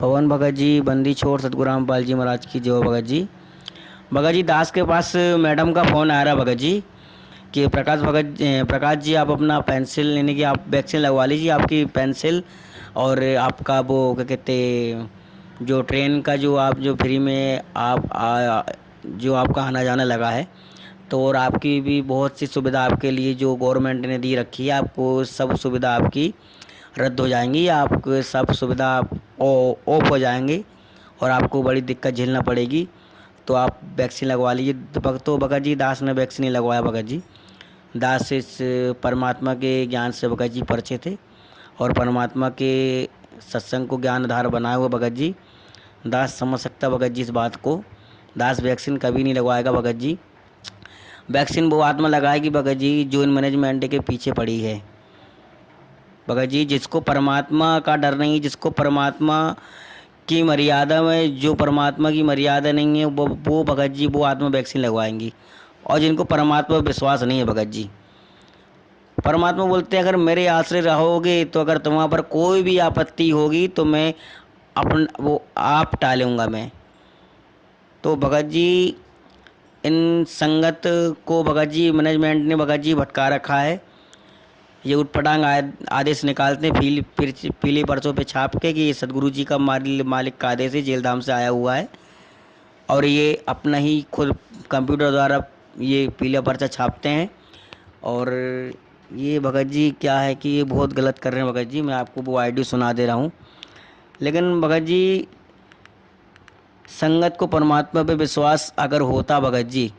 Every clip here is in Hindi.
पवन भगत जी, बंदी छोड़ सतगुरु रामपाल जी महाराज की जय हो। भगत जी दास के पास मैडम का फ़ोन आ रहा है भगत जी कि प्रकाश जी आप अपना पेंसिल यानी कि आप वैक्सीन लगवा लीजिए, आपकी पेंसिल और आपका वो क्या कहते, जो ट्रेन का जो आप जो फ्री में जो आपका आना जाना लगा है, तो और आपकी भी बहुत सी सुविधा आपके लिए जो गवर्नमेंट ने दी रखी है, आपको सब सुविधा आपकी रद्द हो जाएंगी, आपको सब सुविधा ऑफ हो जाएंगी और आपको बड़ी दिक्कत झेलना पड़ेगी। तो आप वैक्सीन लगवा लीजिए। तो भगत जी दास ने वैक्सीन नहीं लगवाया। भगत जी दास इस परमात्मा के ज्ञान से भगत जी परिचित थे और परमात्मा के सत्संग को ज्ञान आधार बनाए हुए भगत जी दास समझ सकता भगत जी इस बात को। दास वैक्सीन कभी नहीं लगवाएगा भगत जी। वैक्सीन वो आत्मा लगाएगी भगत जी जो इन मैनेजमेंट के पीछे पड़ी है भगत जी। जिसको परमात्मा का डर नहीं, जिसको परमात्मा की मर्यादा में, जो परमात्मा की मर्यादा नहीं है, वो भगत जी वो आत्मा वैक्सीन लगवाएंगी। और जिनको परमात्मा पर विश्वास नहीं है भगत जी, परमात्मा बोलते हैं अगर मेरे आश्रय रहोगे तो अगर तुम्हारे पर कोई भी आपत्ति होगी तो मैं अपन वो आप टालूंगा मैं। तो भगत जी इन संगत को भगत जी मैनेजमेंट ने भगत जी भटका रखा है। ये उटपटांग आदेश निकालते हैं पीले पर्चों पे छाप के कि ये सदगुरु जी का मालिक का आदेश है, जेलधाम से आया हुआ है। और ये अपना ही खुद कंप्यूटर द्वारा ये पीला पर्चा छापते हैं। और ये भगत जी क्या है कि ये बहुत गलत कर रहे हैं भगत जी। मैं आपको वो आईडी सुना दे रहा हूँ। लेकिन भगत जी संगत को परमात्मा पे विश्वास अगर होता भगत जी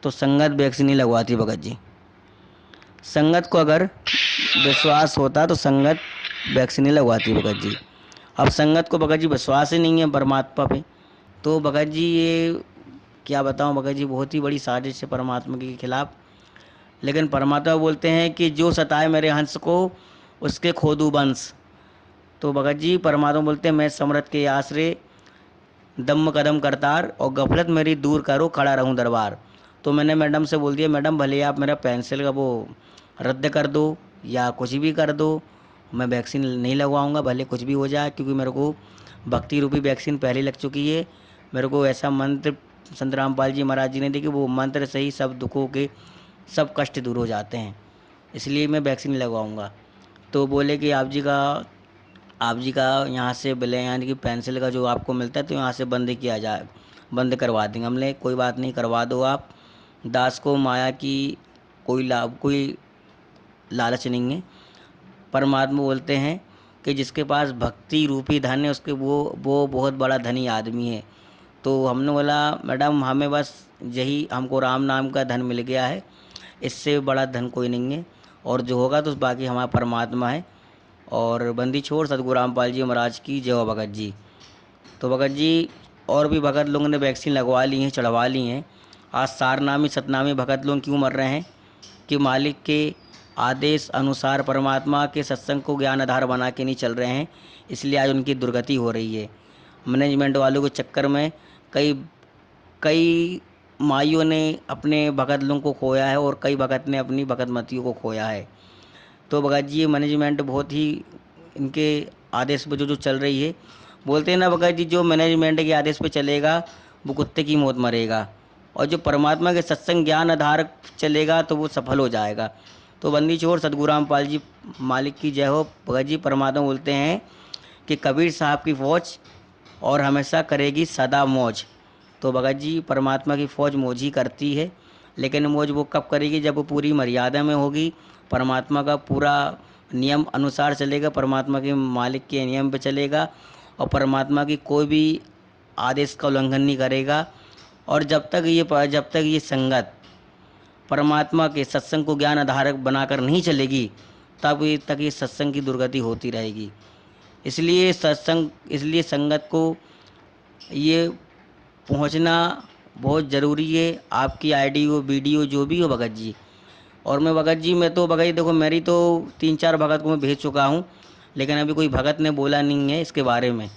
तो संगत वैक्सीन नहीं लगवाती भगत जी। संगत को अगर विश्वास होता तो संगत वैक्सीन नहीं लगवाती भगत जी। अब संगत को भगत जी विश्वास ही नहीं है परमात्मा पे। तो भगत जी ये क्या बताऊं भगत जी, बहुत ही बड़ी साजिश है परमात्मा के खिलाफ। लेकिन परमात्मा बोलते हैं कि जो सताए मेरे हंस को उसके खोदू बंस। तो भगत जी परमात्मा बोलते हैं मैं समरथ के आश्रय दम कदम करतार और गफलत मेरी दूर करो खड़ा रहूं दरबार। तो मैंने मैडम से बोल दिया मैडम भले आप मेरा पेंसिल का वो रद्द कर दो या कुछ भी कर दो, मैं वैक्सीन नहीं लगवाऊंगा भले कुछ भी हो जाए, क्योंकि मेरे को भक्ति रूपी वैक्सीन पहले लग चुकी है। मेरे को ऐसा मंत्र संत रामपाल जी महाराज जी ने दी कि वो मंत्र से ही सब दुखों के सब कष्ट दूर हो जाते हैं, इसलिए मैं वैक्सीन नहीं लगवाऊंगा। तो बोले कि आप जी का यहाँ से बिल यानी कि पेंसिल का जो आपको मिलता है तो यहाँ से बंद किया जाए, बंद करवा देंगे। हमने कोई बात नहीं, करवा दो आप। दास को माया की कोई लालच नहीं है। परमात्मा बोलते हैं कि जिसके पास भक्ति रूपी धन है उसके वो बहुत बड़ा धनी आदमी है। तो हमने बोला मैडम हमें बस यही हमको राम नाम का धन मिल गया है, इससे बड़ा धन कोई नहीं है, और जो होगा तो बाकी हमारा परमात्मा है। और बंदी छोड़ सतगुरु रामपाल जी महाराज की जय हो भगत जी। तो भगत जी और भी भगत लोगों ने वैक्सीन लगवा ली हैं, चढ़वा ली हैं। आज सारनामी सतनामी भगत लोग क्यों मर रहे हैं कि मालिक के आदेश अनुसार परमात्मा के सत्संग को ज्ञान आधार बना के नहीं चल रहे हैं, इसलिए आज उनकी दुर्गति हो रही है। मैनेजमेंट वालों के चक्कर में कई कई माइयों ने अपने भगत लोगों को खोया है और कई भगत ने अपनी भगत मतियों को खोया है। तो भगत जी ये मैनेजमेंट बहुत ही इनके आदेश पे जो जो चल रही है, बोलते हैं ना भगत जी जो मैनेजमेंट के आदेश पे चलेगा वो कुत्ते की मौत मरेगा, और जो परमात्मा के सत्संग ज्ञान आधार चलेगा तो वो सफल हो जाएगा। तो बंदी छोड़ सतगुरु रामपाल जी मालिक की जय हो। भगत जी परमात्मा बोलते हैं कि कबीर साहब की फौज और हमेशा करेगी सदा मौज। तो भगत जी परमात्मा की फ़ौज मौज ही करती है, लेकिन मौज वो कब करेगी जब वो पूरी मर्यादा में होगी, परमात्मा का पूरा नियम अनुसार चलेगा, परमात्मा के मालिक के नियम पे चलेगा और परमात्मा की कोई भी आदेश का उल्लंघन नहीं करेगा। और जब तक ये संगत परमात्मा के सत्संग को ज्ञान आधारक बनाकर नहीं चलेगी तक ये सत्संग की दुर्गति होती रहेगी। इसलिए संगत को ये पहुंचना बहुत ज़रूरी है। आपकी आईडी हो वीडियो जो भी हो भगत जी। और मैं भगत जी मैं तो भगत जी देखो मेरी तो 3-4 भगत को मैं भेज चुका हूँ, लेकिन अभी कोई भगत ने बोला नहीं है इसके बारे में,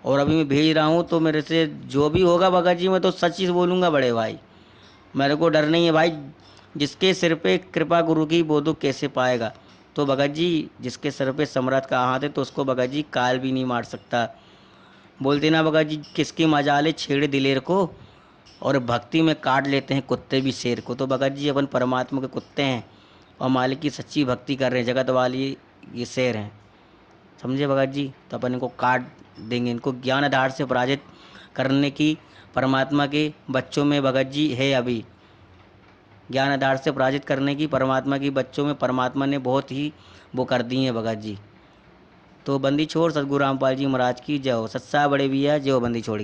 और अभी मैं भेज रहा हूँ। तो मेरे से जो भी होगा भगत जी मैं तो सच ही बोलूँगा बड़े भाई, मेरे को डर नहीं है भाई। जिसके सिर पे कृपा गुरु की वो दुख कैसे पाएगा। तो भगत जी जिसके सिर पे समर्थ का हाथ है तो उसको भगत जी काल भी नहीं मार सकता। बोलते ना भगत जी, किसकी मजाले छेड़े दिलेर को, और भक्ति में काट लेते हैं कुत्ते भी शेर को। तो भगत जी अपन परमात्मा के कुत्ते हैं और मालिक की सच्ची भक्ति कर रहे हैं, जगत वाली ये शेर हैं, समझे भगत जी। तो अपन इनको काट देंगे, इनको ज्ञान आधार से पराजित करने की परमात्मा के बच्चों में भगत जी है अभी। ज्ञान आधार से पराजित करने की परमात्मा की बच्चों में परमात्मा ने बहुत ही वो कर दी है भगत जी। तो बंदी छोड़ सतगुरु रामपाल जी महाराज की जय हो। सत्सा बड़े भैया, जय हो बंदी छोड़ की।